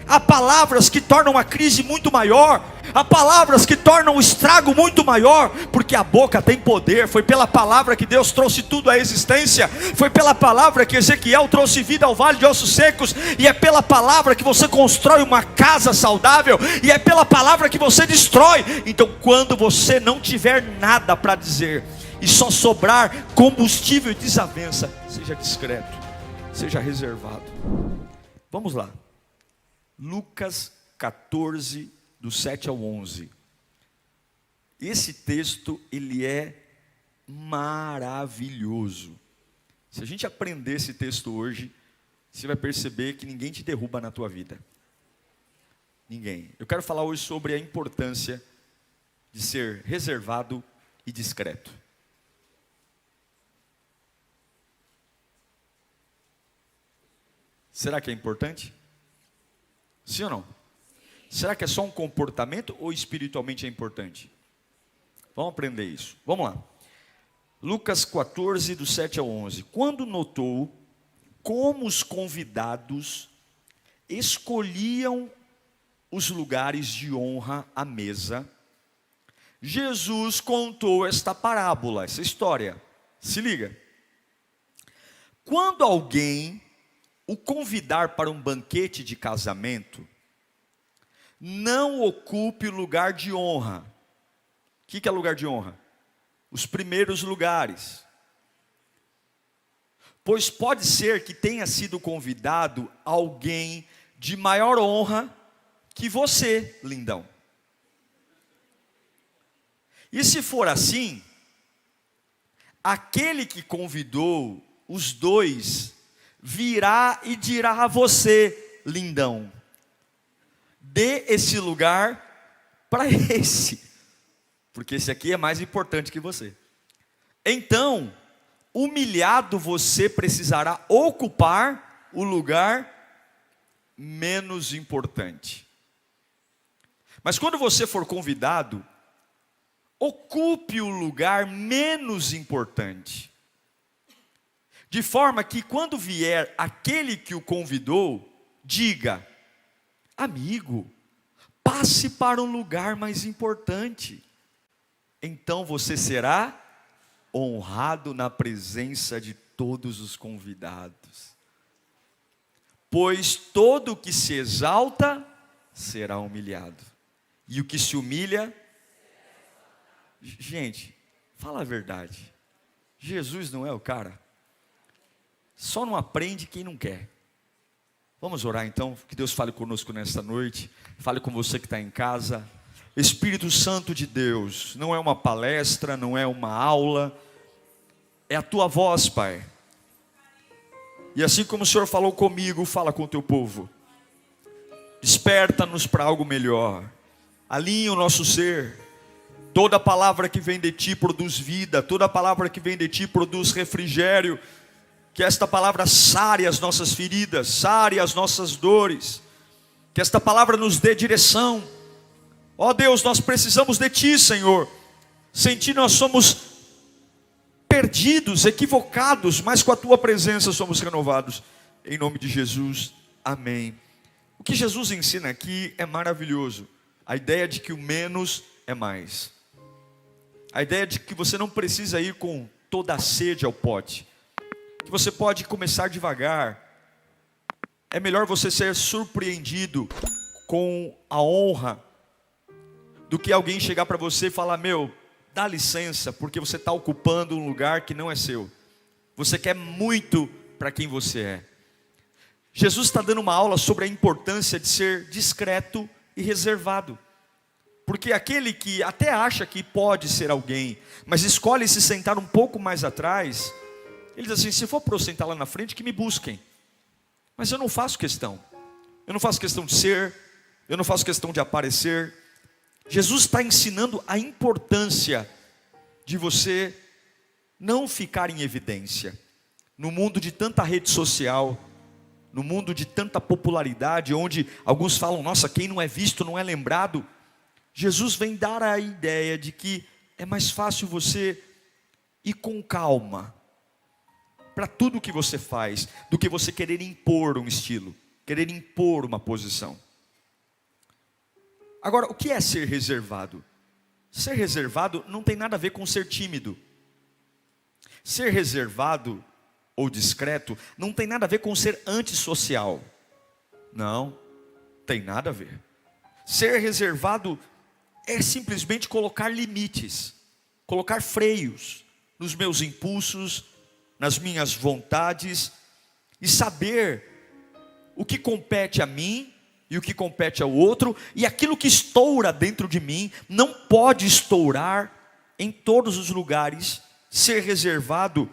Há palavras que tornam a crise muito maior, há palavras que tornam o estrago muito maior, porque a boca tem poder. Foi pela palavra que Deus trouxe tudo à existência, foi pela palavra que Ezequiel trouxe vida ao vale de ossos secos, e é pela palavra que você constrói uma casa saudável, e é pela palavra que você destrói. Então, quando você não tiver nada para dizer, e só sobrar combustível e desavença, seja discreto, seja reservado. Vamos lá. Lucas 14, do 7 ao 11. Esse texto, ele é maravilhoso. Se a gente aprender esse texto hoje, você vai perceber que ninguém te derruba na tua vida. Ninguém. Eu quero falar hoje sobre a importância de ser reservado e discreto. Será que é importante? Sim ou não? Será que é só um comportamento ou espiritualmente é importante? Vamos aprender isso. Vamos lá. Lucas 14, do 7 ao 11. Quando notou como os convidados escolhiam os lugares de honra à mesa, Jesus contou esta parábola, essa história. Se liga. Quando alguém o convidar para um banquete de casamento, não ocupe o lugar de honra. O que é lugar de honra? Os primeiros lugares. Pois pode ser que tenha sido convidado alguém de maior honra que você, lindão. E se for assim, aquele que convidou os dois virá e dirá a você, lindão, dê esse lugar para esse, porque esse aqui é mais importante que você. Então, humilhado, você precisará ocupar o lugar menos importante. Mas quando você for convidado, ocupe o lugar menos importante, de forma que quando vier aquele que o convidou, diga: amigo, passe para um lugar mais importante. Então você será honrado na presença de todos os convidados. Pois todo o que se exalta será humilhado, e o que se humilha... Gente, fala a verdade, Jesus não é o cara? Só não aprende quem não quer. Vamos orar então, que Deus fale conosco nesta noite, fale com você que está em casa. Espírito Santo de Deus, não é uma palestra, não é uma aula, é a tua voz, Pai. E assim como o Senhor falou comigo, fala com o teu povo. Desperta-nos para algo melhor, alinha o nosso ser. Toda palavra que vem de Ti produz vida, toda palavra que vem de Ti produz refrigério. Que esta palavra sare as nossas feridas, sare as nossas dores. Que esta palavra nos dê direção. Ó Deus, nós precisamos de Ti, Senhor. Sem Ti nós somos perdidos, equivocados, mas com a Tua presença somos renovados. Em nome de Jesus, amém. O que Jesus ensina aqui é maravilhoso. A ideia de que o menos é mais. A ideia de que você não precisa ir com toda a sede ao pote. Que você pode começar devagar. É melhor você ser surpreendido com a honra do que alguém chegar para você e falar: meu, dá licença, porque você está ocupando um lugar que não é seu. Você quer muito para quem você é. Jesus está dando uma aula sobre a importância de ser discreto e reservado. Porque aquele que até acha que pode ser alguém, mas escolhe se sentar um pouco mais atrás, ele diz assim: se for para eu sentar lá na frente, que me busquem. Mas eu não faço questão. Eu não faço questão de ser, eu não faço questão de aparecer. Jesus está ensinando a importância de você não ficar em evidência. No mundo de tanta rede social, no mundo de tanta popularidade, onde alguns falam: nossa, quem não é visto não é lembrado. Jesus vem dar a ideia de que é mais fácil você ir com calma para tudo que você faz, do que você querer impor um estilo, querer impor uma posição. Agora, o que é ser reservado? Ser reservado não tem nada a ver com ser tímido. Ser reservado ou discreto não tem nada a ver com ser antissocial. Não, tem nada a ver. Ser reservado é simplesmente colocar limites, colocar freios nos meus impulsos, nas minhas vontades, e saber o que compete a mim e o que compete ao outro, e aquilo que estoura dentro de mim não pode estourar em todos os lugares. Ser reservado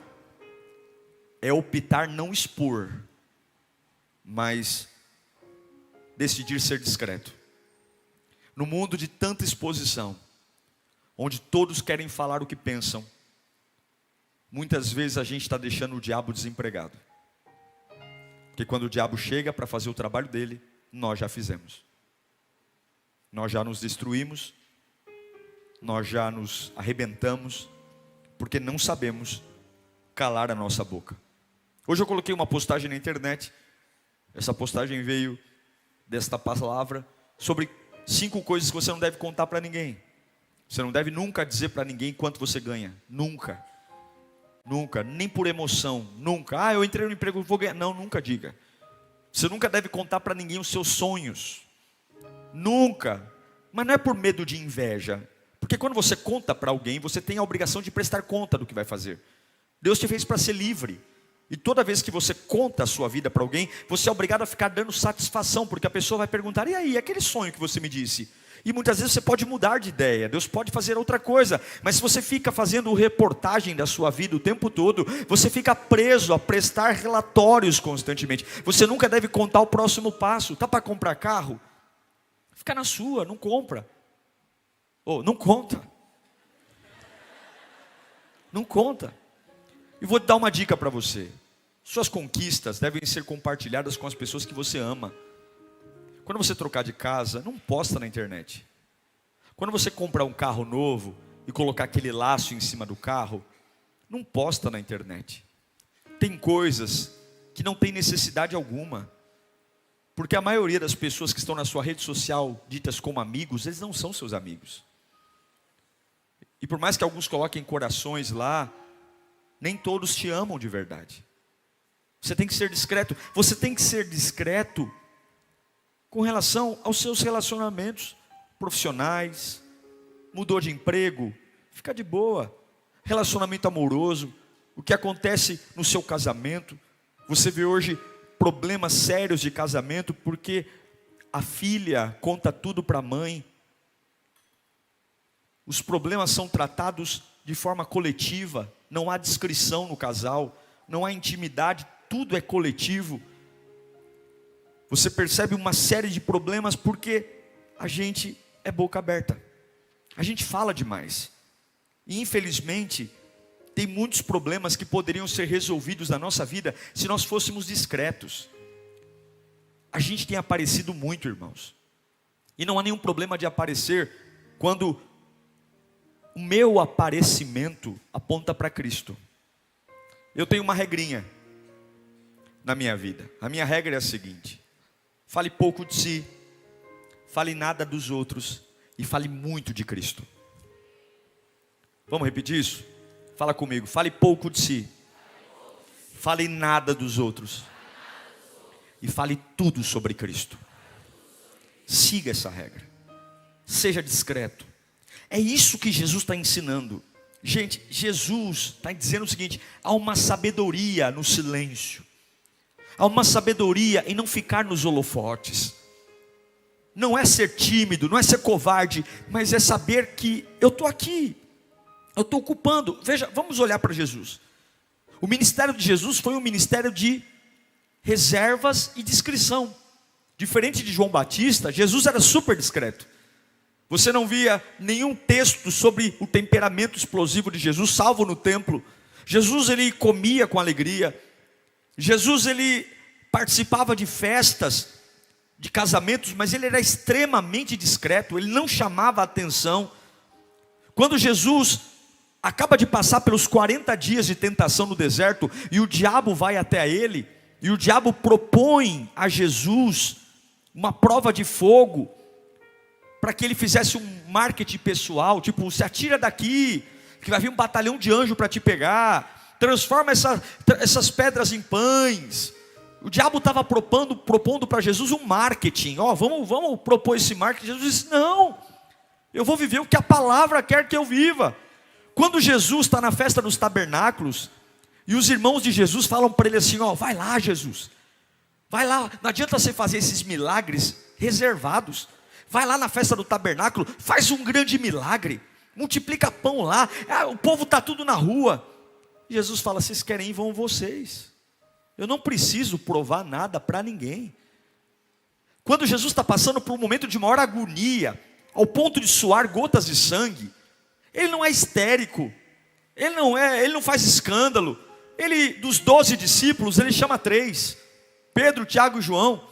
é optar não expor, mas decidir ser discreto. No mundo de tanta exposição, onde todos querem falar o que pensam, muitas vezes a gente está deixando o diabo desempregado. Porque quando o diabo chega para fazer o trabalho dele, nós já fizemos. Nós já nos destruímos, nós já nos arrebentamos, porque não sabemos calar a nossa boca. Hoje eu coloquei uma postagem na internet. Essa postagem veio desta palavra sobre 5 coisas que você não deve contar para ninguém. Você não deve nunca dizer para ninguém quanto você ganha. Nunca. Nunca, nem por emoção. Nunca. Ah, eu entrei no emprego, vou ganhar. Não, nunca diga. Você nunca deve contar para ninguém os seus sonhos. Nunca. Mas não é por medo de inveja. Porque quando você conta para alguém, você tem a obrigação de prestar conta do que vai fazer. Deus te fez para ser livre. E toda vez que você conta a sua vida para alguém, você é obrigado a ficar dando satisfação, porque a pessoa vai perguntar: e aí, aquele sonho que você me disse? E muitas vezes você pode mudar de ideia, Deus pode fazer outra coisa. Mas se você fica fazendo reportagem da sua vida o tempo todo, você fica preso a prestar relatórios constantemente. Você nunca deve contar o próximo passo. Está para comprar carro? Fica na sua, não compra. Não conta. Não conta. E vou te dar uma dica para você. Suas conquistas devem ser compartilhadas com as pessoas que você ama. Quando você trocar de casa, não posta na internet. Quando você comprar um carro novo e colocar aquele laço em cima do carro, não posta na internet. Tem coisas que não tem necessidade alguma. Porque a maioria das pessoas que estão na sua rede social, ditas como amigos, eles não são seus amigos. E por mais que alguns coloquem corações lá, nem todos te amam de verdade. Você tem que ser discreto. Você tem que ser discreto com relação aos seus relacionamentos profissionais. Mudou de emprego, fica de boa. Relacionamento amoroso, o que acontece no seu casamento. Você vê hoje problemas sérios de casamento porque a filha conta tudo para a mãe. Os problemas são tratados de forma coletiva. Não há discrição no casal, não há intimidade, tudo é coletivo. Você percebe uma série de problemas porque a gente é boca aberta. A gente fala demais. E infelizmente, tem muitos problemas que poderiam ser resolvidos na nossa vida se nós fôssemos discretos. A gente tem aparecido muito, irmãos. E não há nenhum problema de aparecer quando o meu aparecimento aponta para Cristo. Eu tenho uma regrinha na minha vida. A minha regra é a seguinte: fale pouco de si, fale nada dos outros e fale muito de Cristo. Vamos repetir isso? Fala comigo. Fale pouco de si, fale nada dos outros e fale tudo sobre Cristo. Siga essa regra. Seja discreto. É isso que Jesus está ensinando. Gente, Jesus está dizendo o seguinte: há uma sabedoria no silêncio. Há uma sabedoria em não ficar nos holofotes. Não é ser tímido, não é ser covarde, mas é saber que eu estou aqui. Eu estou ocupando. Veja, vamos olhar para Jesus. O ministério de Jesus foi um ministério de reservas e discrição. Diferente de João Batista, Jesus era super discreto. Você não via nenhum texto sobre o temperamento explosivo de Jesus, salvo no templo. Jesus, ele comia com alegria. Jesus, ele participava de festas, de casamentos, mas ele era extremamente discreto, ele não chamava a atenção. Quando Jesus acaba de passar pelos 40 dias de tentação no deserto, e o diabo vai até ele, e o diabo propõe a Jesus uma prova de fogo, para que ele fizesse um marketing pessoal, tipo, se atira daqui, que vai vir um batalhão de anjo para te pegar, transforma essas pedras em pães. O diabo estava propondo para Jesus um marketing, vamos propor esse marketing. Jesus disse, não, eu vou viver o que a palavra quer que eu viva. Quando Jesus está na festa dos tabernáculos, e os irmãos de Jesus falam para ele assim, vai lá Jesus, vai lá, não adianta você fazer esses milagres reservados, vai lá na festa do tabernáculo, faz um grande milagre, multiplica pão lá, o povo está tudo na rua. Jesus fala, vocês querem ir, vão vocês, eu não preciso provar nada para ninguém. Quando Jesus está passando por um momento de maior agonia, ao ponto de suar gotas de sangue, ele não é histérico, ele não faz escândalo. Ele, dos 12 discípulos, ele chama 3, Pedro, Tiago e João,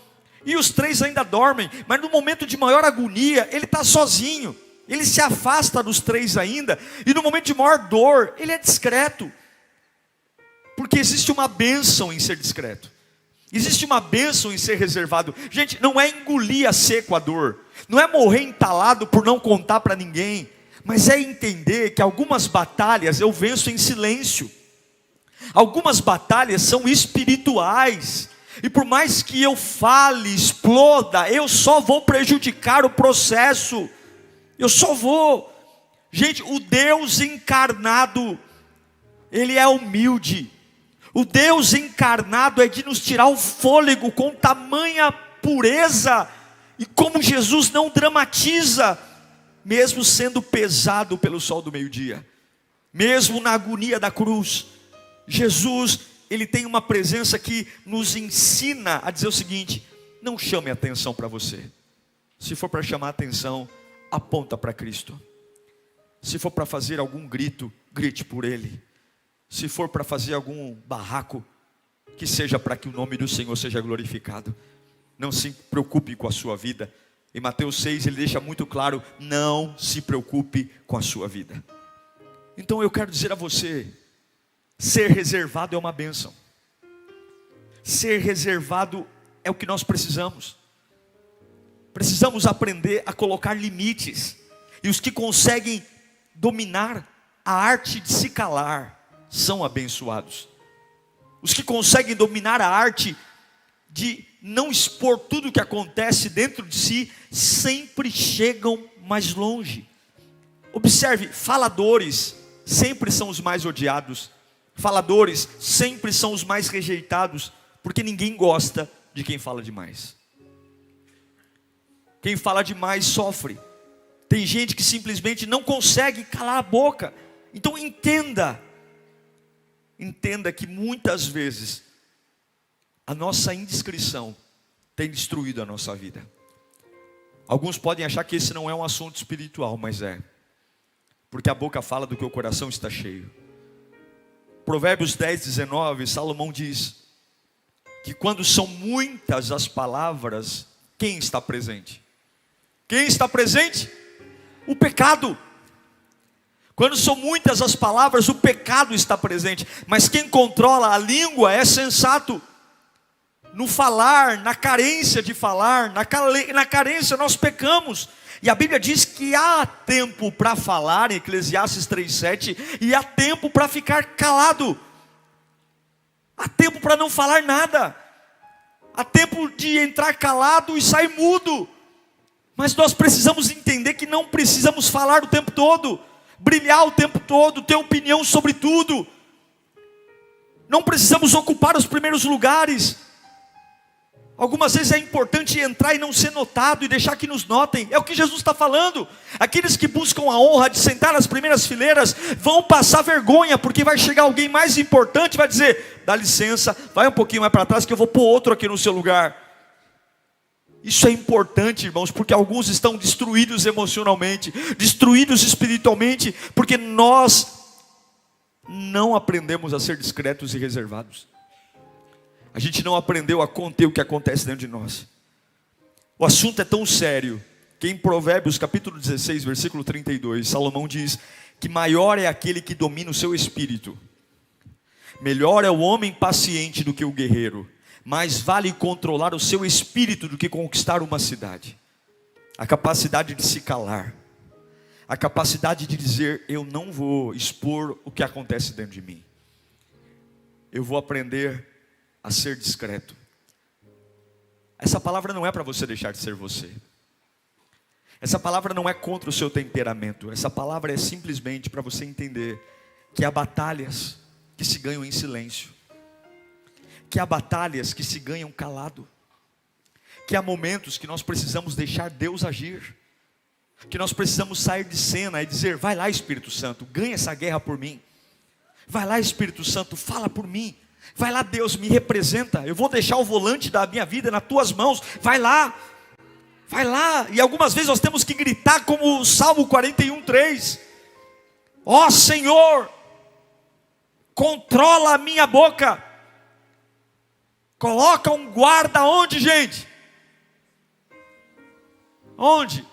e os 3 ainda dormem, mas no momento de maior agonia, ele está sozinho, ele se afasta dos 3 ainda, e no momento de maior dor, ele é discreto, porque existe uma bênção em ser discreto, existe uma bênção em ser reservado. Gente, não é engolir a seco a dor, não é morrer entalado por não contar para ninguém, mas é entender que algumas batalhas eu venço em silêncio. Algumas batalhas são espirituais, e por mais que eu fale, exploda, eu só vou prejudicar o processo, eu só vou. Gente, o Deus encarnado, ele é humilde, o Deus encarnado é de nos tirar o fôlego com tamanha pureza, e como Jesus não dramatiza, mesmo sendo pesado pelo sol do meio-dia, mesmo na agonia da cruz, Jesus, ele tem uma presença que nos ensina a dizer o seguinte: não chame atenção para você. Se for para chamar atenção, aponta para Cristo. Se for para fazer algum grito, grite por Ele. Se for para fazer algum barraco, que seja para que o nome do Senhor seja glorificado. Não se preocupe com a sua vida. Em Mateus 6 ele deixa muito claro: não se preocupe com a sua vida. Então eu quero dizer a você, ser reservado é uma bênção. Ser reservado é o que nós precisamos. Precisamos aprender a colocar limites. E os que conseguem dominar a arte de se calar são abençoados. Os que conseguem dominar a arte de não expor tudo o que acontece dentro de si, sempre chegam mais longe. Observe, faladores sempre são os mais odiados. Faladores sempre são os mais rejeitados, porque ninguém gosta de quem fala demais. Quem fala demais sofre. Tem gente que simplesmente não consegue calar a boca. Então entenda que muitas vezes a nossa indiscrição tem destruído a nossa vida. Alguns podem achar que esse não é um assunto espiritual, mas é. Porque a boca fala do que o coração está cheio. Provérbios 10, 19, Salomão diz que quando são muitas as palavras, quem está presente? Quem está presente? O pecado. Quando são muitas as palavras, o pecado está presente. Mas quem controla a língua é sensato. No falar, na carência de falar, na carência nós pecamos. E a Bíblia diz que há tempo para falar, em Eclesiastes 3:7, e há tempo para ficar calado. Há tempo para não falar nada. Há tempo de entrar calado e sair mudo. Mas nós precisamos entender que não precisamos falar o tempo todo, brilhar o tempo todo, ter opinião sobre tudo. Não precisamos ocupar os primeiros lugares. Algumas vezes é importante entrar e não ser notado e deixar que nos notem. É o que Jesus está falando. Aqueles que buscam a honra de sentar nas primeiras fileiras vão passar vergonha, porque vai chegar alguém mais importante e vai dizer: dá licença, vai um pouquinho mais para trás que eu vou pôr outro aqui no seu lugar. Isso é importante, irmãos, porque alguns estão destruídos emocionalmente, destruídos espiritualmente, porque nós não aprendemos a ser discretos e reservados. A gente não aprendeu a conter o que acontece dentro de nós. O assunto é tão sério que em Provérbios capítulo 16, versículo 32, Salomão diz que maior é aquele que domina o seu espírito. Melhor é o homem paciente do que o guerreiro. Mais vale controlar o seu espírito do que conquistar uma cidade. a capacidade de se calar, a capacidade de dizer: eu não vou expor o que acontece dentro de mim, eu vou aprender a ser discreto. Essa palavra não é para você deixar de ser você. Essa palavra não é contra o seu temperamento. Essa palavra é simplesmente para você entender que há batalhas que se ganham em silêncio, que há batalhas que se ganham calado, que há momentos que nós precisamos deixar Deus agir, que nós precisamos sair de cena e dizer: vai lá, Espírito Santo, ganha essa guerra por mim. Vai lá, Espírito Santo, fala por mim. Vai lá, Deus, me representa. Eu vou deixar o volante da minha vida nas tuas mãos. Vai lá. Vai lá. E algumas vezes nós temos que gritar como o Salmo 41:3. Ó Senhor, controla a minha boca. Coloca um guarda onde, gente? Onde?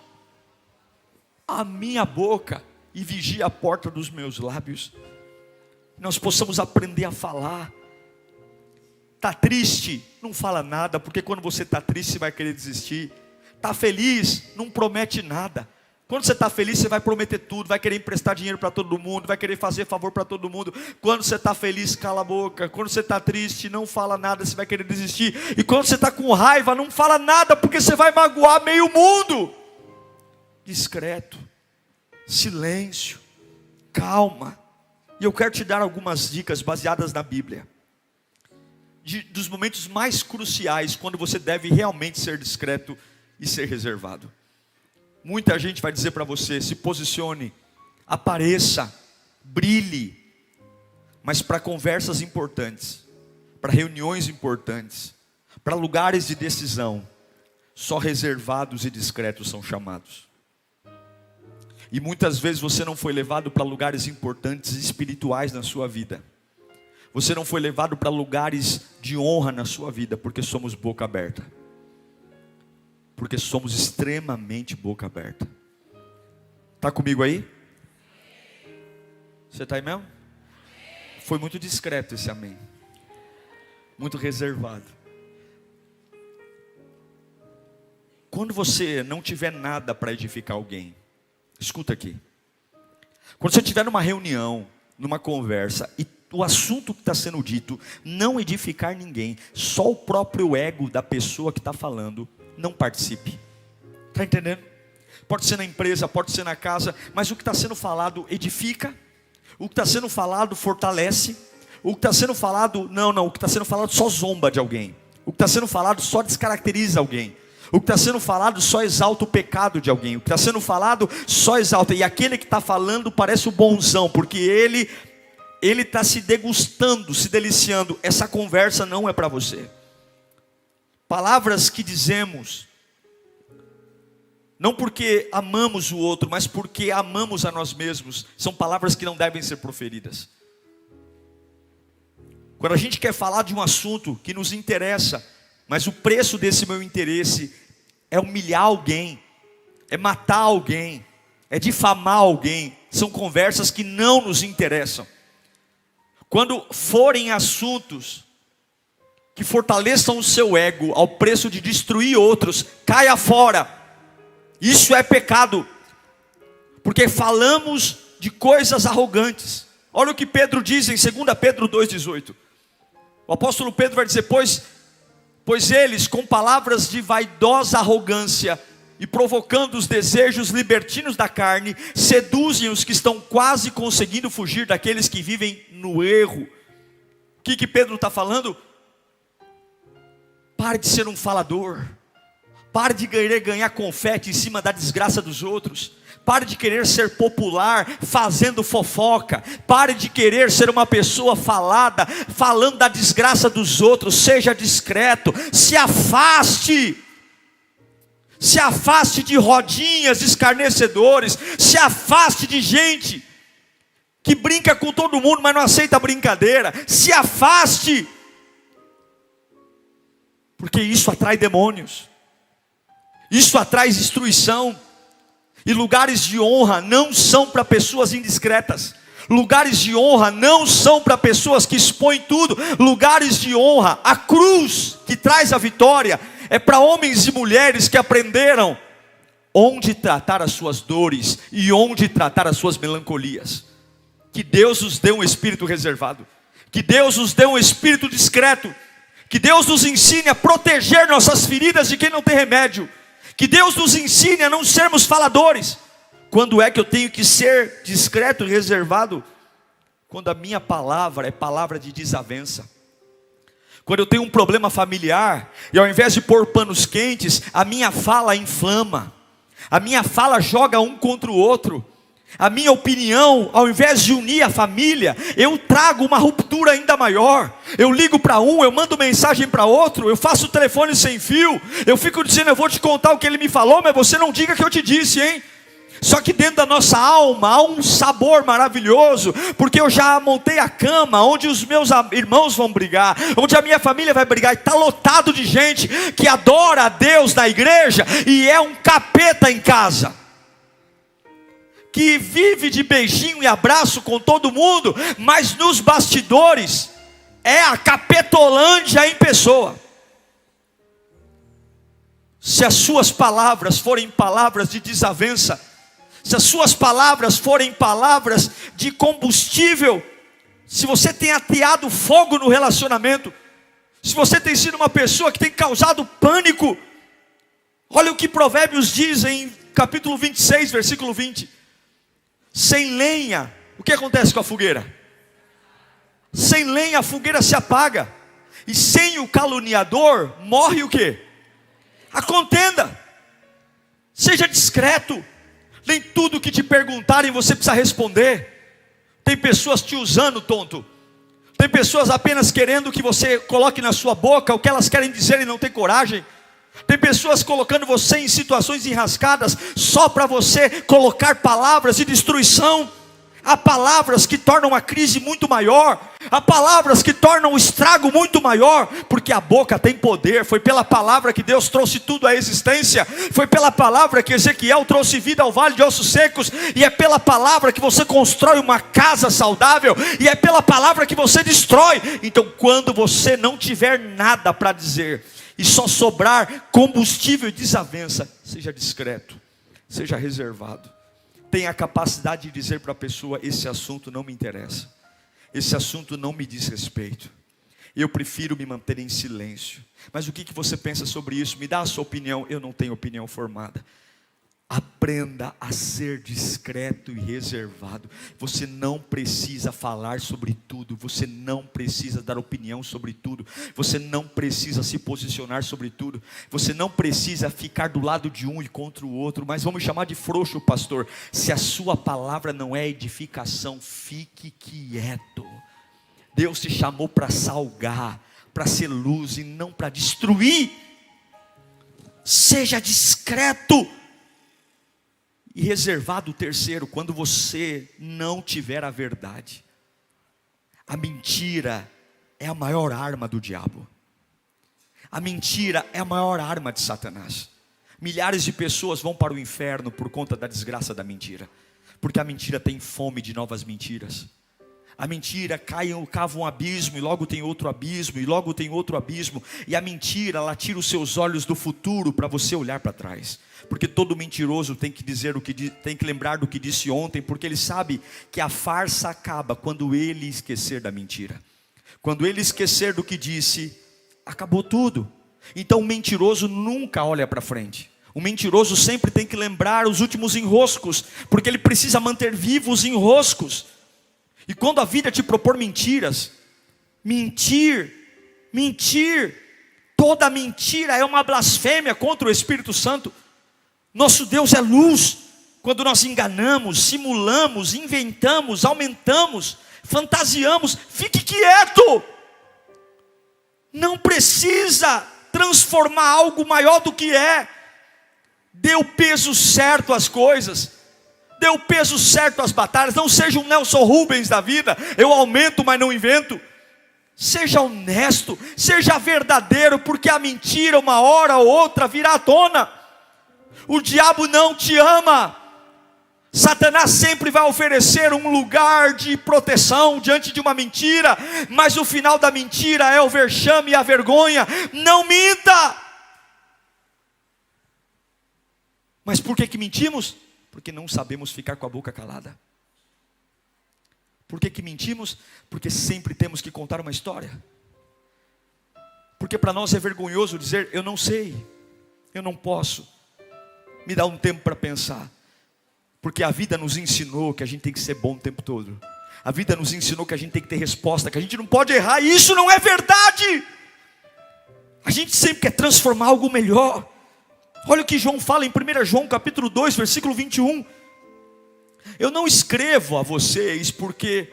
A minha boca. E vigia a porta dos meus lábios. Nós possamos aprender a falar. Está triste? Não fala nada, porque quando você está triste você vai querer desistir. Está feliz? Não promete nada. Quando você está feliz você vai prometer tudo, vai querer emprestar dinheiro para todo mundo, vai querer fazer favor para todo mundo. Quando você está feliz, cala a boca. Quando você está triste, não fala nada, você vai querer desistir. E quando você está com raiva, não fala nada, porque você vai magoar meio mundo. Discreto, silêncio, calma. E eu quero te dar algumas dicas baseadas na Bíblia, dos momentos mais cruciais, quando você deve realmente ser discreto e ser reservado. Muita gente vai dizer para você: se posicione, apareça, brilhe. Mas para conversas importantes, para reuniões importantes, para lugares de decisão, só reservados e discretos são chamados. E muitas vezes você não foi levado para lugares importantes espirituais na sua vida. Você não foi levado para lugares de honra na sua vida, porque somos boca aberta. Porque somos extremamente boca aberta. Está comigo aí? Você está aí mesmo? Foi muito discreto esse amém. Muito reservado. Quando você não tiver nada para edificar alguém, escuta aqui. Quando você estiver numa reunião, numa conversa, e o assunto que está sendo dito não edificar ninguém, só o próprio ego da pessoa que está falando, não participe. Está entendendo? Pode ser na empresa, pode ser na casa, mas o que está sendo falado edifica, o que está sendo falado fortalece, o que está sendo falado, o que está sendo falado só zomba de alguém, o que está sendo falado só descaracteriza alguém, o que está sendo falado só exalta o pecado de alguém, o que está sendo falado só exalta, e aquele que está falando parece o bonzão, porque ele está se degustando, se deliciando. Essa conversa não é para você. Palavras que dizemos, não porque amamos o outro, mas porque amamos a nós mesmos, são palavras que não devem ser proferidas. Quando a gente quer falar de um assunto que nos interessa, mas o preço desse meu interesse é humilhar alguém, é matar alguém, é difamar alguém, são conversas que não nos interessam. Quando forem assuntos que fortaleçam o seu ego ao preço de destruir outros, caia fora. Isso é pecado, porque falamos de coisas arrogantes. Olha o que Pedro diz em 2 Pedro 2,18. O apóstolo Pedro vai dizer: pois eles, com palavras de vaidosa arrogância e provocando os desejos libertinos da carne, seduzem os que estão quase conseguindo fugir daqueles que vivem no erro. O que Pedro está falando? Pare de ser um falador. Pare de querer ganhar confete em cima da desgraça dos outros. Pare de querer ser popular fazendo fofoca. Pare de querer ser uma pessoa falada, falando da desgraça dos outros. Seja discreto. Se afaste. Se afaste de rodinhas, de escarnecedores. Se afaste de gente que brinca com todo mundo, mas não aceita brincadeira. Se afaste. Porque isso atrai demônios. Isso atrai destruição. E lugares de honra não são para pessoas indiscretas. Lugares de honra não são para pessoas que expõem tudo. Lugares de honra, a cruz que traz a vitória, é para homens e mulheres que aprenderam onde tratar as suas dores e onde tratar as suas melancolias. Que Deus nos dê um espírito reservado, que Deus nos dê um espírito discreto, que Deus nos ensine a proteger nossas feridas de quem não tem remédio, que Deus nos ensine a não sermos faladores. Quando é que eu tenho que ser discreto e reservado? Quando a minha palavra é palavra de desavença. Quando eu tenho um problema familiar, e ao invés de pôr panos quentes, a minha fala inflama, a minha fala joga um contra o outro, a minha opinião, ao invés de unir a família, eu trago uma ruptura ainda maior. Eu ligo para um, eu mando mensagem para outro, eu faço telefone sem fio, eu fico dizendo, eu vou te contar o que ele me falou, mas você não diga que eu te disse, hein? Só que dentro da nossa alma há um sabor maravilhoso, porque eu já montei a cama onde os meus irmãos vão brigar, onde a minha família vai brigar, e está lotado de gente que adora a Deus na igreja e é um capeta em casa, que vive de beijinho e abraço com todo mundo, mas nos bastidores é a capetolândia em pessoa. Se as suas palavras forem palavras de desavença, se as suas palavras forem palavras de combustível, se você tem ateado fogo no relacionamento, se você tem sido uma pessoa que tem causado pânico, olha o que Provérbios diz em capítulo 26, versículo 20. Sem lenha, o que acontece com a fogueira? Sem lenha a fogueira se apaga, e sem o caluniador morre o quê? A contenda. Seja discreto. Nem tudo que te perguntarem você precisa responder. Tem pessoas te usando, tonto. Tem pessoas apenas querendo que você coloque na sua boca o que elas querem dizer e não tem coragem. Tem pessoas colocando você em situações enrascadas só para você colocar palavras de destruição. Há palavras que tornam a crise muito maior, há palavras que tornam o estrago muito maior, porque a boca tem poder. Foi pela palavra que Deus trouxe tudo à existência, foi pela palavra que Ezequiel trouxe vida ao vale de ossos secos, e é pela palavra que você constrói uma casa saudável, e é pela palavra que você destrói. Então quando você não tiver nada para dizer, e só sobrar combustível e desavença, seja discreto, seja reservado. Tenha a capacidade de dizer para a pessoa, esse assunto não me interessa, esse assunto não me diz respeito, eu prefiro me manter em silêncio. Mas o que você pensa sobre isso? Me dá a sua opinião. Eu não tenho opinião formada. Aprenda a ser discreto e reservado. Você não precisa falar sobre tudo, você não precisa dar opinião sobre tudo, você não precisa se posicionar sobre tudo, você não precisa ficar do lado de um e contra o outro. Mas vamos chamar de frouxo, pastor. Se a sua palavra não é edificação, fique quieto. Deus te chamou para salgar, para ser luz e não para destruir. Seja discreto e reservado. O terceiro, quando você não tiver a verdade. A mentira é a maior arma do diabo. A mentira é a maior arma de Satanás. Milhares de pessoas vão para o inferno por conta da desgraça da mentira, porque a mentira tem fome de novas mentiras. A mentira cava um abismo, e logo tem outro abismo, e logo tem outro abismo. E a mentira, ela tira os seus olhos do futuro para você olhar para trás. Porque todo mentiroso tem que tem que lembrar do que disse ontem, porque ele sabe que a farsa acaba quando ele esquecer da mentira. Quando ele esquecer do que disse, acabou tudo. Então o mentiroso nunca olha para frente. O mentiroso sempre tem que lembrar os últimos enroscos, porque ele precisa manter vivos os enroscos. E quando a vida te propor mentiras, mentir, toda mentira é uma blasfêmia contra o Espírito Santo. Nosso Deus é luz. Quando nós enganamos, simulamos, inventamos, aumentamos, fantasiamos, fique quieto. Não precisa transformar algo maior do que é. Dê o peso certo às coisas. Dê o peso certo às batalhas. Não seja um Nelson Rubens da vida. Eu aumento, mas não invento. Seja honesto, seja verdadeiro, porque a mentira uma hora ou outra virá à tona. O diabo não te ama. Satanás sempre vai oferecer um lugar de proteção diante de uma mentira, mas o final da mentira é o vexame e a vergonha. Não minta. Mas por que mentimos? Porque não sabemos ficar com a boca calada. Por que mentimos? Porque sempre temos que contar uma história. Porque para nós é vergonhoso dizer, eu não sei, eu não posso. Me dá um tempo para pensar. Porque a vida nos ensinou que a gente tem que ser bom o tempo todo. A vida nos ensinou que a gente tem que ter resposta, que a gente não pode errar, e isso não é verdade. A gente sempre quer transformar algo melhor. Olha o que João fala em 1 João capítulo 2, versículo 21. Eu não escrevo a vocês porque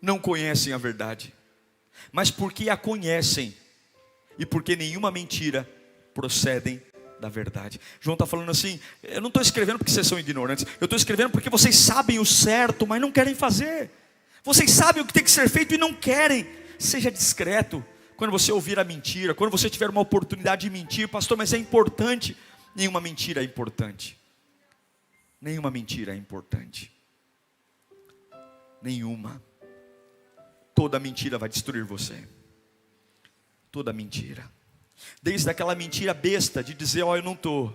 não conhecem a verdade, mas porque a conhecem, e porque nenhuma mentira procedem da verdade. João está falando assim, eu não estou escrevendo porque vocês são ignorantes, eu estou escrevendo porque vocês sabem o certo, mas não querem fazer. Vocês sabem o que tem que ser feito e não querem. Seja discreto quando você ouvir a mentira, quando você tiver uma oportunidade de mentir. Pastor, mas é importante. Nenhuma mentira é importante. Nenhuma mentira é importante. Nenhuma. Toda mentira vai destruir você. Toda mentira. Desde aquela mentira besta de dizer, ó, eu não estou.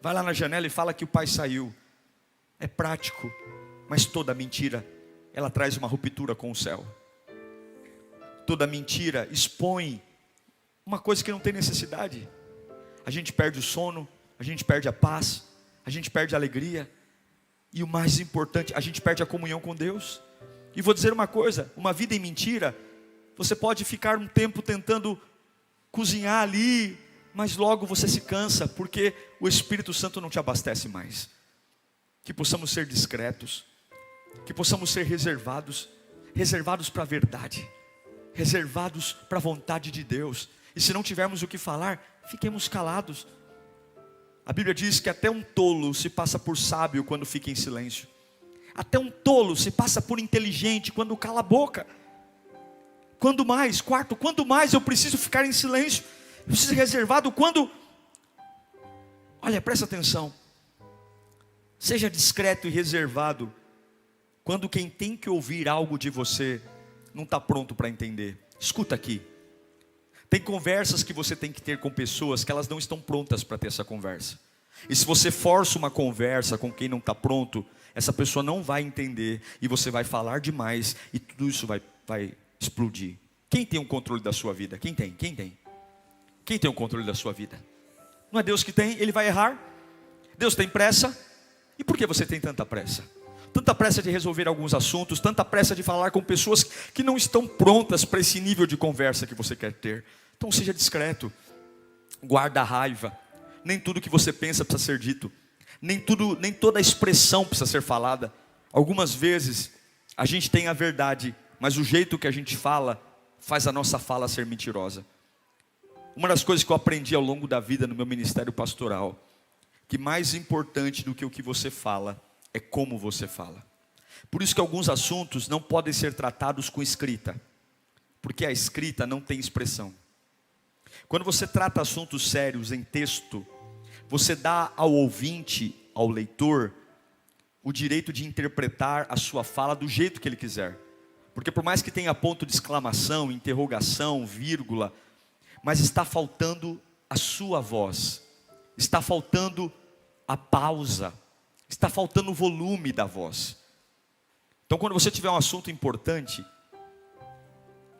Vai lá na janela e fala que o pai saiu. É prático. Mas toda mentira, ela traz uma ruptura com o céu. Toda mentira expõe uma coisa que não tem necessidade. A gente perde o sono, a gente perde a paz, a gente perde a alegria. E o mais importante, a gente perde a comunhão com Deus. E vou dizer uma coisa, uma vida em mentira, você pode ficar um tempo tentando cozinhar ali, mas logo você se cansa, porque o Espírito Santo não te abastece mais. Que possamos ser discretos, que possamos ser reservados para a verdade, reservados para a vontade de Deus. E se não tivermos o que falar, fiquemos calados. A Bíblia diz que até um tolo se passa por sábio quando fica em silêncio. Até um tolo se passa por inteligente quando cala a boca. Quando mais eu preciso ficar em silêncio, eu preciso ser reservado quando... Olha, presta atenção. Seja discreto e reservado quando quem tem que ouvir algo de você não está pronto para entender. Escuta aqui. Tem conversas que você tem que ter com pessoas que elas não estão prontas para ter essa conversa. E se você força uma conversa com quem não está pronto, essa pessoa não vai entender e você vai falar demais e tudo isso vai explodir. Quem tem o controle da sua vida? Quem tem? Quem tem o controle da sua vida? Não é Deus que tem? Ele vai errar? Deus tem pressa? E por que você tem tanta pressa? Tanta pressa de resolver alguns assuntos, tanta pressa de falar com pessoas que não estão prontas para esse nível de conversa que você quer ter. Então seja discreto, guarda a raiva. Nem tudo que você pensa precisa ser dito, nem toda a expressão precisa ser falada. Algumas vezes a gente tem a verdade, mas o jeito que a gente fala faz a nossa fala ser mentirosa. Uma das coisas que eu aprendi ao longo da vida no meu ministério pastoral, que mais importante do que o que você fala é como você fala. Por isso que alguns assuntos não podem ser tratados com escrita, porque a escrita não tem expressão. Quando você trata assuntos sérios em texto, você dá ao ouvinte, ao leitor, o direito de interpretar a sua fala do jeito que ele quiser. Porque por mais que tenha ponto de exclamação, interrogação, vírgula, mas está faltando a sua voz, está faltando a pausa, está faltando o volume da voz. Então quando você tiver um assunto importante,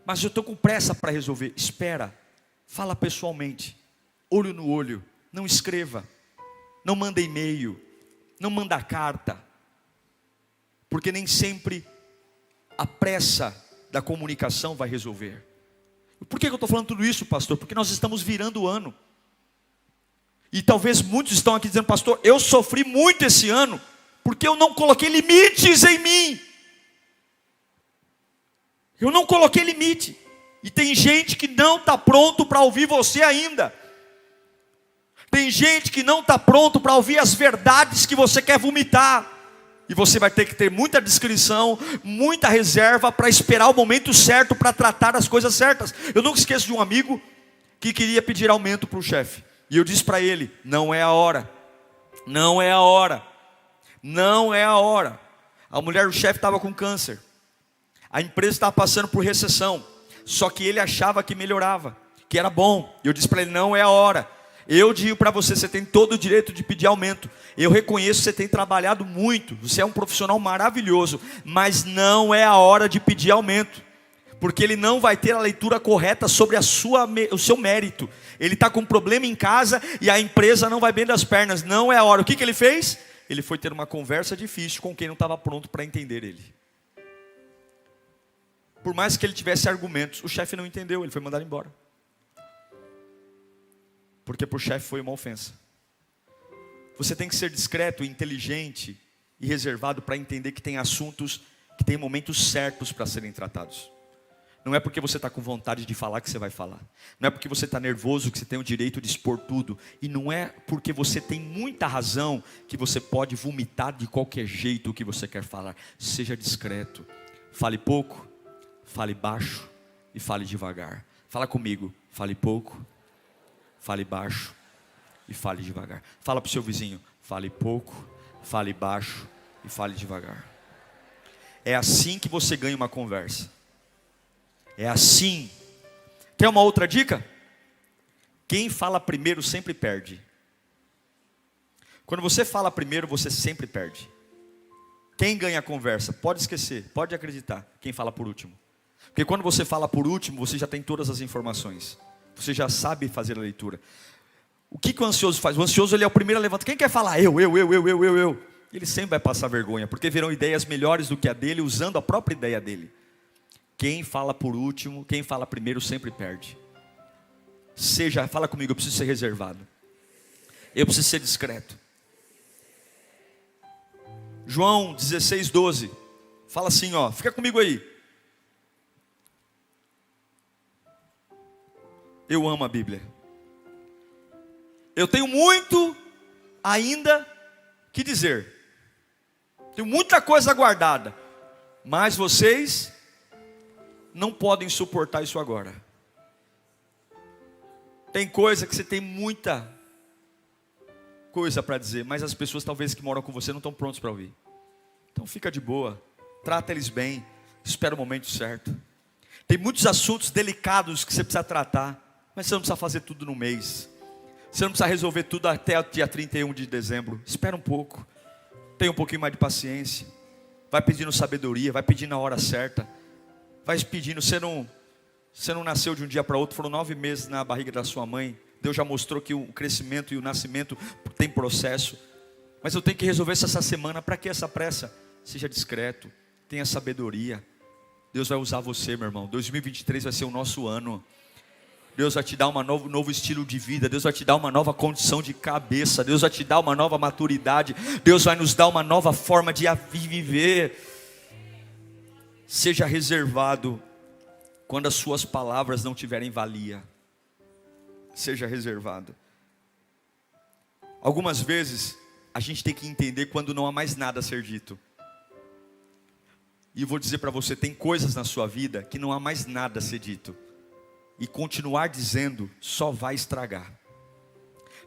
mas eu estou com pressa para resolver, espera, fala pessoalmente, olho no olho, não escreva, não manda e-mail, não manda carta, porque nem sempre a pressa da comunicação vai resolver. Por que eu estou falando tudo isso, pastor? Porque nós estamos virando o ano. E talvez muitos estão aqui dizendo, pastor, eu sofri muito esse ano, porque eu não coloquei limites em mim. Eu não coloquei limite. E tem gente que não está pronto para ouvir você ainda. Tem gente que não está pronto para ouvir as verdades que você quer vomitar. E você vai ter que ter muita discrição, muita reserva para esperar o momento certo para tratar as coisas certas. Eu nunca esqueço de um amigo que queria pedir aumento para o chefe. E eu disse para ele, não é a hora. Não é a hora. Não é a hora. A mulher do chefe estava com câncer. A empresa estava passando por recessão. Só que ele achava que melhorava, que era bom. E eu disse para ele, não é a hora. Eu digo para você, você tem todo o direito de pedir aumento. Eu reconheço que você tem trabalhado muito, você é um profissional maravilhoso, mas não é a hora de pedir aumento, porque ele não vai ter a leitura correta sobre o seu mérito. Ele está com um problema em casa e a empresa não vai bem das pernas. Não é a hora. O que ele fez? Ele foi ter uma conversa difícil com quem não estava pronto para entender ele. Por mais que ele tivesse argumentos, o chefe não entendeu, ele foi mandado embora. Porque para o chefe foi uma ofensa. Você tem que ser discreto, inteligente e reservado para entender que tem assuntos, que tem momentos certos para serem tratados. Não é porque você está com vontade de falar que você vai falar. Não é porque você está nervoso que você tem o direito de expor tudo. E não é porque você tem muita razão que você pode vomitar de qualquer jeito o que você quer falar. Seja discreto. Fale pouco, fale baixo e fale devagar. Fala comigo. Fale pouco, fale baixo e fale devagar. Fala para o seu vizinho. Fale pouco, fale baixo e fale devagar. É assim que você ganha uma conversa. É assim. Quer uma outra dica? Quem fala primeiro sempre perde. Quando você fala primeiro, você sempre perde. Quem ganha a conversa? Pode esquecer, pode acreditar. Quem fala por último. Porque quando você fala por último, você já tem todas as informações. Você já sabe fazer a leitura. O que o ansioso faz? O ansioso, ele é o primeiro a levantar. Quem quer falar? Eu. Ele sempre vai passar vergonha, porque verão ideias melhores do que a dele, usando a própria ideia dele. Quem fala por último, quem fala primeiro sempre perde. Fala comigo, eu preciso ser reservado. Eu preciso ser discreto. João 16:12. Fala assim, ó, fica comigo aí. Eu amo a Bíblia. Eu tenho muito ainda que dizer. Tenho muita coisa guardada. Mas vocês não podem suportar isso agora. Tem coisa que você tem muita coisa para dizer, mas as pessoas talvez que moram com você não estão prontos para ouvir. Então fica de boa, trata eles bem, espera o momento certo. Tem muitos assuntos delicados que você precisa tratar, mas você não precisa fazer tudo no mês. Você não precisa resolver tudo até o dia 31 de dezembro. Espera um pouco, tenha um pouquinho mais de paciência. Vai pedindo sabedoria, vai pedindo a hora certa. Vai pedindo, você não nasceu de um dia para outro, foram 9 meses na barriga da sua mãe. Deus já mostrou que o crescimento e o nascimento tem processo. Mas eu tenho que resolver isso essa semana. Para que essa pressa? Seja discreto, tenha sabedoria. Deus vai usar você, meu irmão. 2023 vai ser o nosso ano. Deus vai te dar um novo estilo de vida. Deus vai te dar uma nova condição de cabeça. Deus vai te dar uma nova maturidade. Deus vai nos dar uma nova forma de viver. Seja reservado quando as suas palavras não tiverem valia. Seja reservado. Algumas vezes a gente tem que entender quando não há mais nada a ser dito. E eu vou dizer para você, tem coisas na sua vida que não há mais nada a ser dito. E continuar dizendo só vai estragar.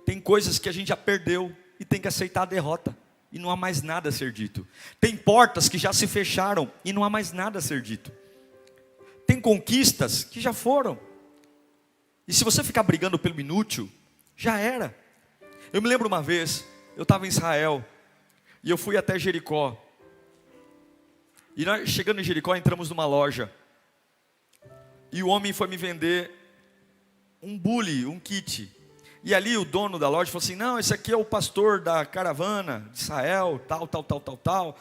Tem coisas que a gente já perdeu e tem que aceitar a derrota. E não há mais nada a ser dito. Tem portas que já se fecharam e não há mais nada a ser dito. Tem conquistas que já foram. E se você ficar brigando pelo inútil, já era. Eu me lembro uma vez, eu estava em Israel e eu fui até Jericó. E nós, chegando em Jericó, entramos numa loja. E o homem foi me vender um bule, um kit. E ali o dono da loja falou assim, não, esse aqui é o pastor da caravana de Israel, tal.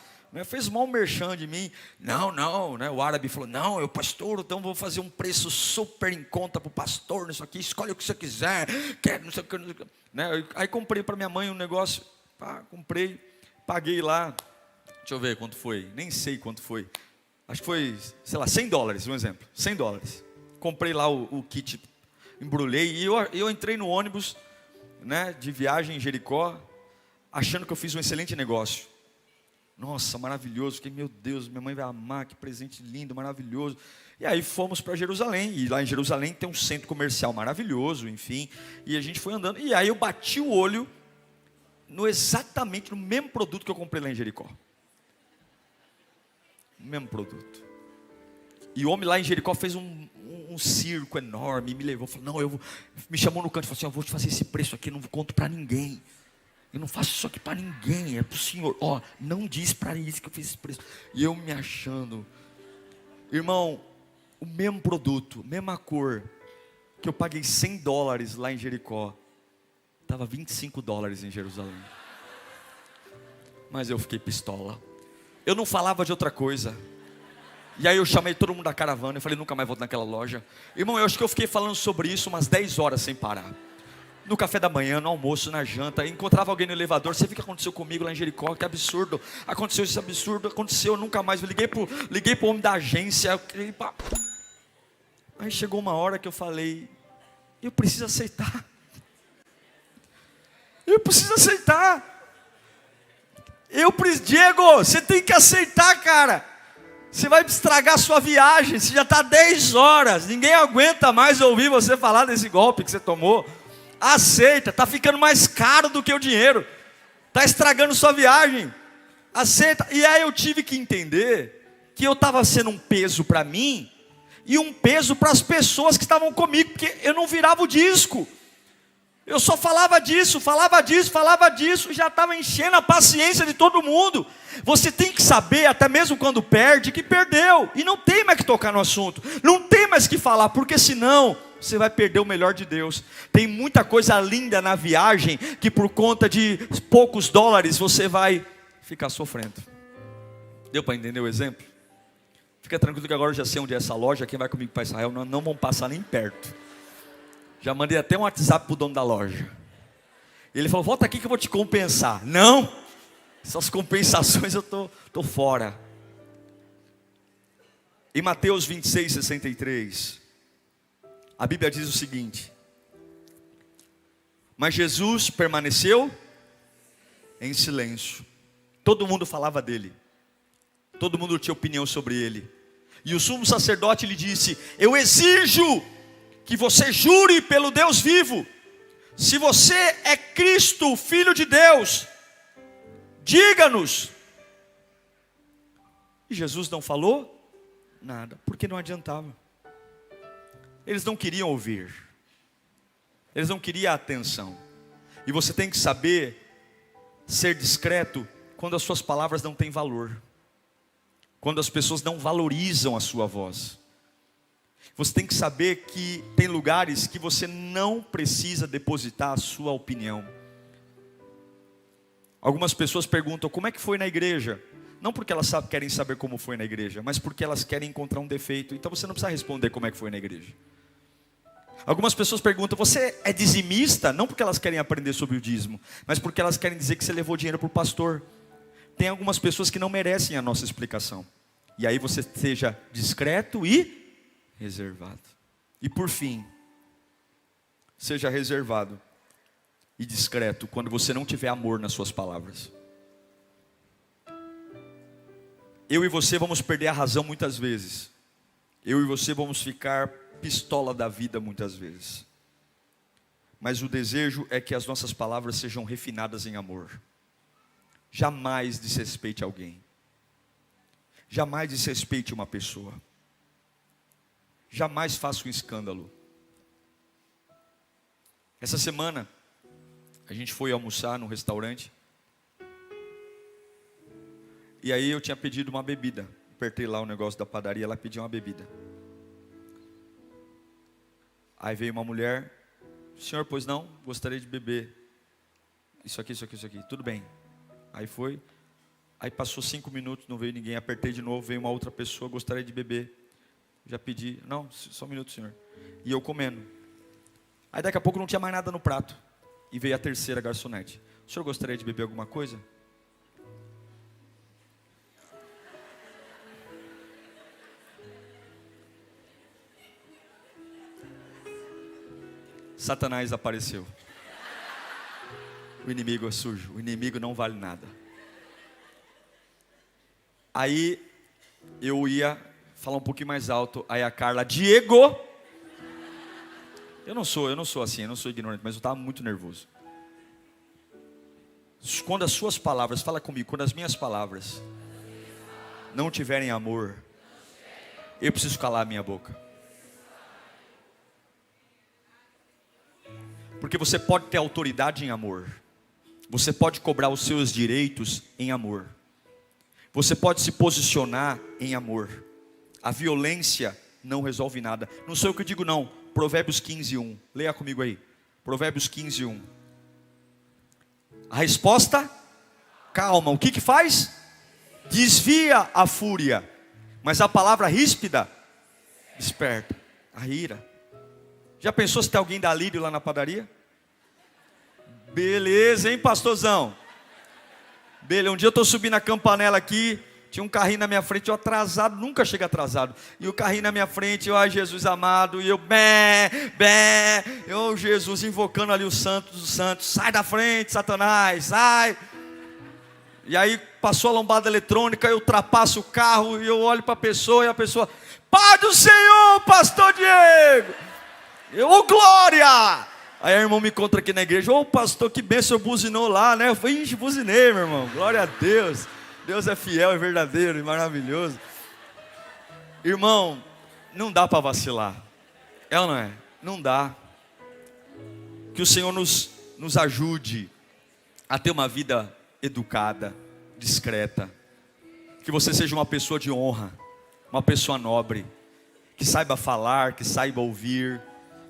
Fez mal merchan de mim. Não, né? O árabe falou, não, eu pastor, então vou fazer um preço super em conta para o pastor, nisso aqui, escolhe o que você quiser, quer, não sei o que. Né? Aí comprei para minha mãe um negócio, comprei, paguei lá, deixa eu ver quanto foi, nem sei quanto foi. Acho que foi, sei lá, $100, um exemplo, $100. Comprei lá o kit, embrulhei e eu entrei no ônibus, né, de viagem em Jericó, achando que eu fiz um excelente negócio. Nossa, maravilhoso. Fiquei, meu Deus, minha mãe vai amar, que presente lindo, maravilhoso. E aí fomos para Jerusalém. E lá em Jerusalém tem um centro comercial maravilhoso, enfim. E a gente foi andando. E aí eu bati o olho exatamente no mesmo produto que eu comprei lá em Jericó. O mesmo produto. E o homem lá em Jericó fez um circo enorme, me levou, falou, não, me chamou no canto e falou assim, eu vou te fazer esse preço aqui, eu não conto para ninguém. Eu não faço isso aqui para ninguém, é para o Senhor. Ó, não diz para isso que eu fiz esse preço. E eu me achando. Irmão, o mesmo produto, mesma cor, que eu paguei $100 lá em Jericó, estava $25 em Jerusalém. Mas eu fiquei pistola. Eu não falava de outra coisa. E aí eu chamei todo mundo da caravana, eu falei, nunca mais volto naquela loja. Irmão, eu acho que eu fiquei falando sobre isso umas 10 horas sem parar. No café da manhã, no almoço, na janta, encontrava alguém no elevador. Você viu o que aconteceu comigo lá em Jericó? Que absurdo, aconteceu esse absurdo, aconteceu, nunca mais. Eu liguei pro homem da agência. Aí chegou uma hora que eu falei, eu preciso aceitar. Eu preciso aceitar. Diego, você tem que aceitar, cara. Você vai estragar a sua viagem, você já está 10 horas. Ninguém aguenta mais ouvir você falar desse golpe que você tomou. Aceita, está ficando mais caro do que o dinheiro. Está estragando sua viagem. Aceita. E aí eu tive que entender que eu estava sendo um peso para mim e um peso para as pessoas que estavam comigo, porque eu não virava o disco. Eu só falava disso, e já estava enchendo a paciência de todo mundo. Você tem que saber, até mesmo quando perde, que perdeu. E não tem mais que tocar no assunto. Não tem mais que falar, porque senão você vai perder o melhor de Deus. Tem muita coisa linda na viagem, que por conta de poucos dólares você vai ficar sofrendo. Deu para entender o exemplo? Fica tranquilo que agora eu já sei onde é essa loja. Quem vai comigo para Israel não vão passar nem perto. Já mandei até um WhatsApp para o dono da loja. Ele falou, volta aqui que eu vou te compensar. Não, essas compensações eu tô fora. Em Mateus 26:63, a Bíblia diz o seguinte: mas Jesus permaneceu em silêncio. Todo mundo falava dele. Todo mundo tinha opinião sobre ele. E o sumo sacerdote lhe disse, eu exijo que você jure pelo Deus vivo, se você é Cristo, Filho de Deus, diga-nos. E Jesus não falou nada, porque não adiantava. Eles não queriam ouvir, eles não queriam atenção. E você tem que saber ser discreto quando as suas palavras não têm valor, quando as pessoas não valorizam a sua voz. Você tem que saber que tem lugares que você não precisa depositar a sua opinião. Algumas pessoas perguntam, como é que foi na igreja? Não porque elas querem saber como foi na igreja, mas porque elas querem encontrar um defeito. Então você não precisa responder como é que foi na igreja. Algumas pessoas perguntam, você é dizimista? Não porque elas querem aprender sobre o dízimo, mas porque elas querem dizer que você levou dinheiro para o pastor. Tem algumas pessoas que não merecem a nossa explicação. E aí você seja discreto e reservado. E por fim, seja reservado e discreto quando você não tiver amor nas suas palavras. Eu e você vamos perder a razão muitas vezes. Eu e você vamos ficar pistola da vida muitas vezes. Mas o desejo é que as nossas palavras sejam refinadas em amor. Jamais desrespeite alguém. Jamais desrespeite uma pessoa. Jamais faça um escândalo. Essa semana, a gente foi almoçar num restaurante. E aí eu tinha pedido uma bebida. Apertei lá o negócio da padaria, ela pediu uma bebida. Aí veio uma mulher. Senhor, pois não, gostaria de beber. Isso aqui. Tudo bem. Aí foi. Aí passou 5 minutos, não veio ninguém. Apertei de novo, veio uma outra pessoa, gostaria de beber. Já pedi, não, só um minuto, senhor. E eu comendo. Aí daqui a pouco não tinha mais nada no prato. E veio a terceira garçonete. O senhor gostaria de beber alguma coisa? Satanás apareceu. O inimigo é sujo. O inimigo não vale nada. Aí eu ia falar um pouquinho mais alto. Aí a Carla, Diego. Eu não sou assim, eu não sou ignorante, mas eu estava muito nervoso. Quando as suas palavras, fala comigo, quando as minhas palavras não tiverem amor, Eu preciso calar a minha boca. Porque você pode ter autoridade em amor. Você pode cobrar os seus direitos em amor. Você pode se posicionar em amor. A violência não resolve nada. Não sou eu que digo não. Provérbios 15:1. Leia comigo aí. Provérbios 15:1. A resposta? Calma. O que faz? Desvia a fúria. Mas a palavra ríspida desperta a ira. Já pensou se tem alguém da Lírio lá na padaria? Beleza, hein, pastorzão? Beleza, um dia eu estou subindo a campanela aqui, tinha um carrinho na minha frente, eu atrasado, nunca chega atrasado. E o carrinho na minha frente, eu, ai Jesus amado, e eu, eu, Jesus, invocando ali o santo dos santos, sai da frente, Satanás, sai. E aí passou a lombada eletrônica, eu ultrapasso o carro, e eu olho para a pessoa, e a pessoa, Pai do Senhor, pastor Diego. Eu, ô glória! Aí a irmã me encontra aqui na igreja, ô pastor, que bênção, buzinou lá, né? Eu falei, buzinei, meu irmão, glória a Deus. Deus é fiel, é verdadeiro e maravilhoso. Irmão, não dá para vacilar. É ou não é? Não dá. Que o Senhor nos ajude a ter uma vida educada, discreta. Que você seja uma pessoa de honra, uma pessoa nobre, que saiba falar, que saiba ouvir,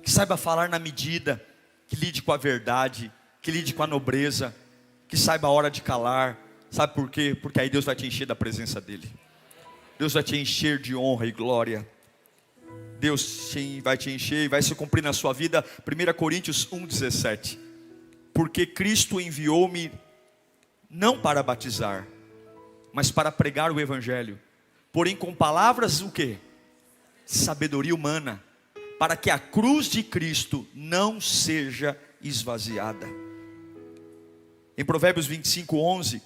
que saiba falar na medida, que lide com a verdade, que lide com a nobreza, que saiba a hora de calar. Sabe por quê? Porque aí Deus vai te encher da presença dEle. Deus vai te encher de honra e glória. Deus vai te encher e vai se cumprir na sua vida. 1 Coríntios 1,17. Porque Cristo enviou-me não para batizar, mas para pregar o Evangelho. Porém com palavras o quê? Sabedoria humana, para que a cruz de Cristo não seja esvaziada. Em Provérbios 25:11,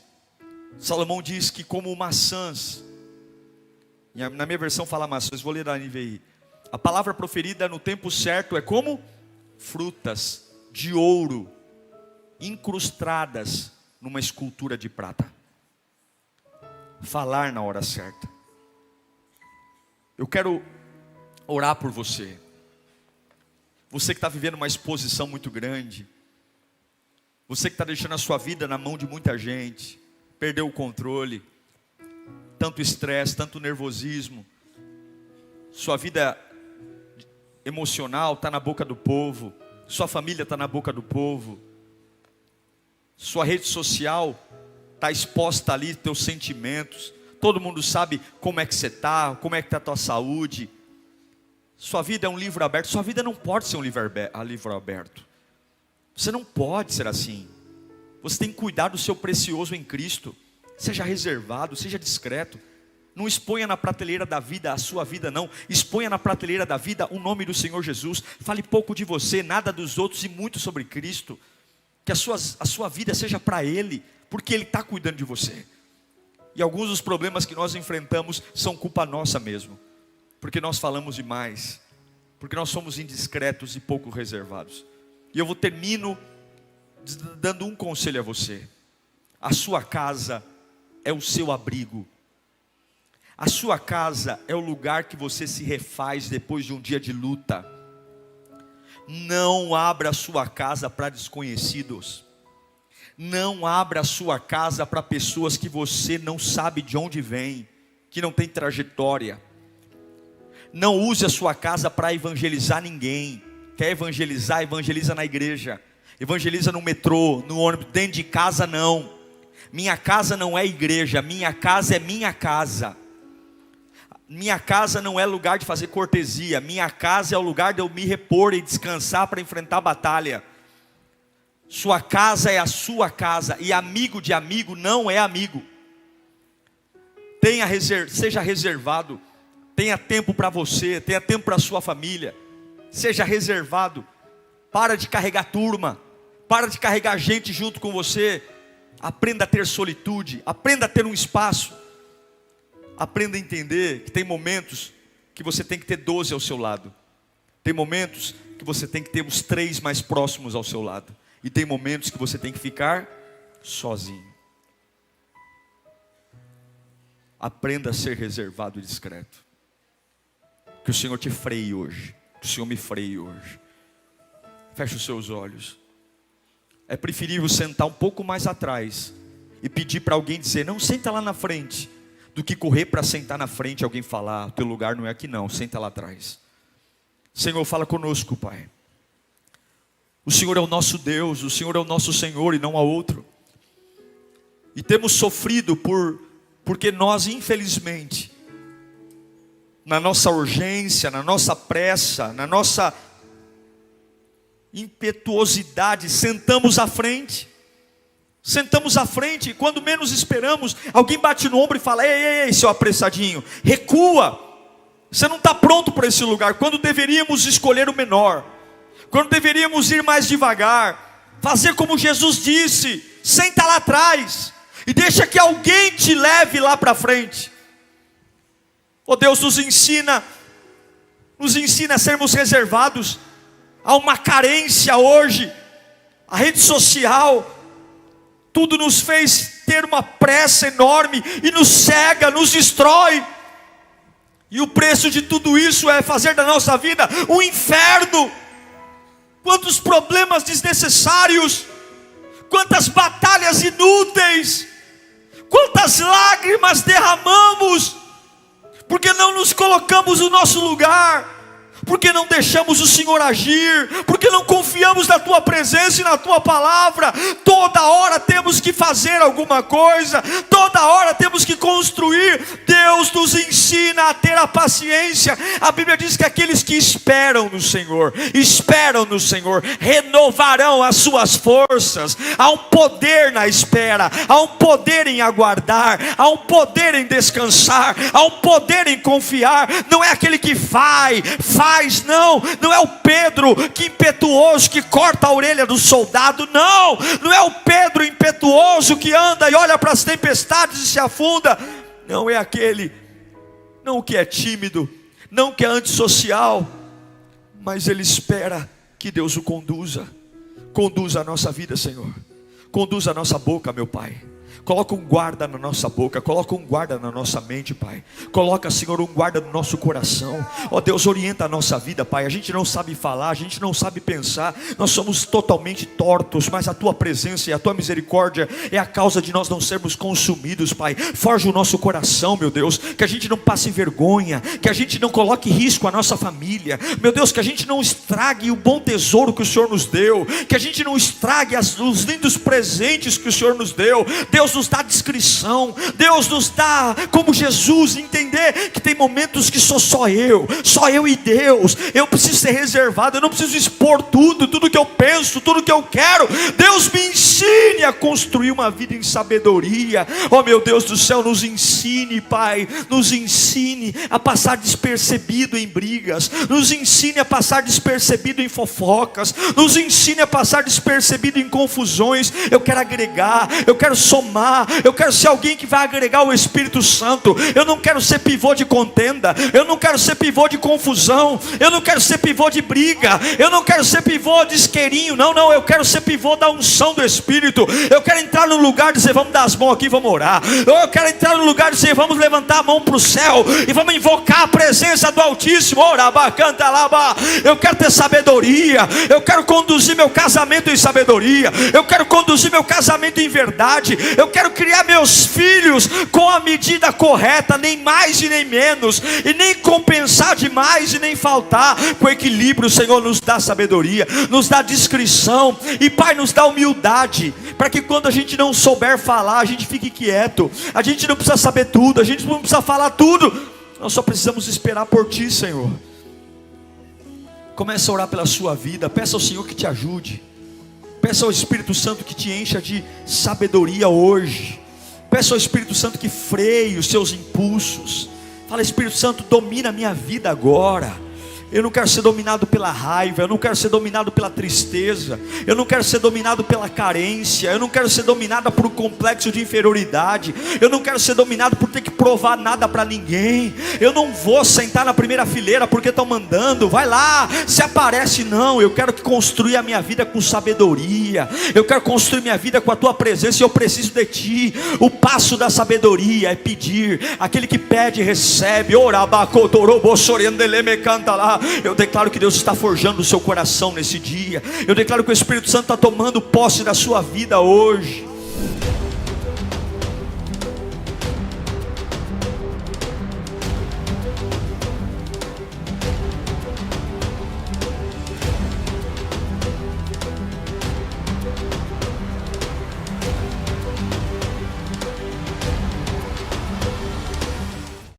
Salomão diz que como maçãs, na minha versão fala maçãs, vou ler da NVI. A palavra proferida no tempo certo é como frutas de ouro, incrustadas numa escultura de prata. Falar na hora certa. Eu quero orar por você. Você que está vivendo uma exposição muito grande. Você que está deixando a sua vida na mão de muita gente. Perdeu o controle. Tanto estresse, tanto nervosismo. Sua vida emocional está na boca do povo. Sua família está na boca do povo. Sua rede social está exposta ali, teus sentimentos. Todo mundo sabe como é que você está, como é que está a tua saúde. Sua vida é um livro aberto. Sua vida não pode ser um livro aberto. Você não pode ser assim. Você tem que cuidar do seu precioso em Cristo. Seja reservado, seja discreto. Não exponha na prateleira da vida a sua vida não. Exponha na prateleira da vida o nome do Senhor Jesus. Fale pouco de você, nada dos outros e muito sobre Cristo. Que a sua vida seja para Ele, porque Ele está cuidando de você. E alguns dos problemas que nós enfrentamos são culpa nossa mesmo. Porque nós falamos demais. Porque nós somos indiscretos e pouco reservados. E eu termino dando um conselho a você. A sua casa é o seu abrigo. A sua casa é o lugar que você se refaz depois de um dia de luta. Não abra a sua casa para desconhecidos. Não abra a sua casa para pessoas que você não sabe de onde vem, que não tem trajetória. Não use a sua casa para evangelizar ninguém. Quer evangelizar? Evangeliza na igreja. Evangeliza no metrô, no ônibus. Dentro de casa não. Minha casa não é igreja. Minha casa é minha casa. Minha casa não é lugar de fazer cortesia. Minha casa é o lugar de eu me repor e descansar para enfrentar a batalha. Sua casa é a sua casa. E amigo de amigo não é amigo. Seja reservado. Tenha tempo para você. Tenha tempo para a sua família. Seja reservado. Para de carregar turma. Para de carregar gente junto com você. Aprenda a ter solitude. Aprenda a ter um espaço. Aprenda a entender que tem momentos que você tem que ter 12 ao seu lado. Tem momentos que você tem que ter os 3 mais próximos ao seu lado. E tem momentos que você tem que ficar sozinho. Aprenda a ser reservado e discreto. Que o Senhor te freie hoje. Que o Senhor me freie hoje. Feche os seus olhos. É preferível sentar um pouco mais atrás e pedir para alguém dizer, não, senta lá na frente, do que correr para sentar na frente e alguém falar, o teu lugar não é aqui não, senta lá atrás. Senhor, fala conosco, Pai. O Senhor é o nosso Deus, o Senhor é o nosso Senhor e não há outro. E temos sofrido porque nós, infelizmente, na nossa urgência, na nossa pressa, na nossa impetuosidade, sentamos à frente. Sentamos à frente e quando menos esperamos, alguém bate no ombro e fala, ei, seu apressadinho, recua. Você não está pronto para esse lugar. Quando deveríamos escolher o menor. Quando deveríamos ir mais devagar. Fazer como Jesus disse, senta lá atrás. E deixa que alguém te leve lá para frente. Oh Deus, nos ensina a sermos reservados. Há uma carência hoje. A rede social, tudo nos fez ter uma pressa enorme e nos cega, nos destrói. E o preço de tudo isso é fazer da nossa vida um inferno. Quantos problemas desnecessários, quantas batalhas inúteis, quantas lágrimas derramamos, porque não nos colocamos no nosso lugar, porque não deixamos o Senhor agir, porque não confiamos na Tua presença e na Tua palavra. Toda hora temos que fazer alguma coisa, toda hora temos que construir. Deus nos ensina a ter a paciência. A Bíblia diz que aqueles que esperam no Senhor, renovarão as suas forças. Há um poder na espera, há um poder em aguardar, há um poder em descansar, há um poder em confiar. Não é aquele que faz, não é o Pedro que impetuoso que corta a orelha do soldado, não é o Pedro impetuoso que anda e olha para as tempestades e se afunda, não é aquele, não que é tímido, não que é antissocial, mas ele espera que Deus o conduza a nossa vida, Senhor, conduza a nossa boca, meu Pai. Coloca um guarda na nossa boca, coloca um guarda na nossa mente, Pai. Coloca, Senhor, um guarda no nosso coração. Ó Deus, orienta a nossa vida, Pai. A gente não sabe falar, a gente não sabe pensar. Nós somos totalmente tortos, mas a Tua presença e a Tua misericórdia é a causa de nós não sermos consumidos, Pai. Forja o nosso coração, meu Deus, que a gente não passe vergonha, que a gente não coloque em risco a nossa família. Meu Deus, que a gente não estrague o bom tesouro que o Senhor nos deu, que a gente não estrague os lindos presentes que o Senhor nos deu. Deus nos dá discrição, Deus nos dá, como Jesus, entender que tem momentos que sou só eu e Deus. Eu preciso ser reservado, eu não preciso expor tudo que eu penso, tudo que eu quero. Deus me ensine a construir uma vida em sabedoria. Oh meu Deus do céu, nos ensine, Pai, nos ensine a passar despercebido em brigas, nos ensine a passar despercebido em fofocas, nos ensine a passar despercebido em confusões. Eu quero agregar, eu quero somar, eu quero ser alguém que vai agregar o Espírito Santo. Eu não quero ser pivô de contenda, eu não quero ser pivô de confusão, eu não quero ser pivô de briga, eu não quero ser pivô de isqueirinho, não, eu quero ser pivô da unção do Espírito. Eu quero entrar no lugar e dizer, vamos dar as mãos aqui, vamos orar. Eu quero entrar no lugar e dizer, vamos levantar a mão para o céu e vamos invocar a presença do Altíssimo. Eu quero ter sabedoria, eu quero conduzir meu casamento em sabedoria, eu quero conduzir meu casamento em verdade, eu quero criar meus filhos com a medida correta, nem mais e nem menos, e nem compensar demais e nem faltar. Com equilíbrio, o Senhor nos dá sabedoria, nos dá discrição, e Pai, nos dá humildade, para que quando a gente não souber falar, a gente fique quieto. A gente não precisa saber tudo, a gente não precisa falar tudo, nós só precisamos esperar por Ti, Senhor. Comece a orar pela sua vida, peça ao Senhor que te ajude. Peça ao Espírito Santo que te encha de sabedoria hoje. Peça ao Espírito Santo que freie os seus impulsos. Fala, Espírito Santo, domina a minha vida agora. Eu não quero ser dominado pela raiva, eu não quero ser dominado pela tristeza, eu não quero ser dominado pela carência, eu não quero ser dominado por um complexo de inferioridade, eu não quero ser dominado por ter que provar nada para ninguém. Eu não vou sentar na primeira fileira porque estão mandando, vai lá, se aparece. Não, eu quero construir a minha vida com sabedoria, eu quero construir minha vida com a tua presença, e eu preciso de ti. O passo da sabedoria é pedir. Aquele que pede recebe. Eu declaro que Deus está forjando o seu coração nesse dia. Eu declaro que o Espírito Santo está tomando posse da sua vida hoje.